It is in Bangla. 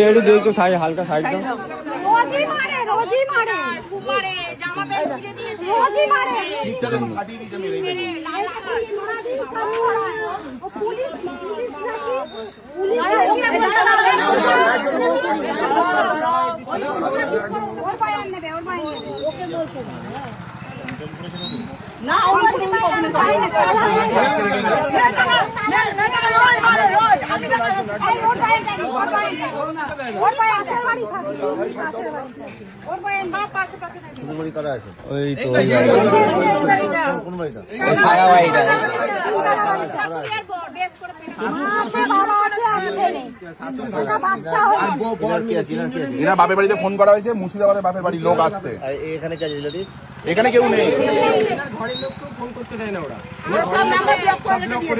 একটু দেখো সাইড, হালকা সাইড দাও। রোজই মারে, রোজই মারে, মারে জামা প্যান্ট ছিঁড়ে দিয়েছে, রোজই মারে। ফাটিয়ে দিয়েছে মেরে। পুলিশ নাকি ওর পায়ে নেবে, ওর পায়ে নেবে, ওকে বলতে না, ওর পায়ে নেবে। ওর পায়ে আসার বাড়ি থাকে, ওর পায়ে বাপ পাশে পাশে থাকে। ওই তো কোন বাড়িটা? সারা বাড়িটা। এরা বাপের বাড়িতে ফোন করা হয়েছে, মুর্শিদাবাদের বাপের বাড়ির লোক আসছে। এখানে কে রিলেটিভ? এখানে কেউ নেই। ঘরের লোক তো ফোন করতে দেয় না ওরা। সব নাম্বার ব্লক করে রেখে দিয়েছে।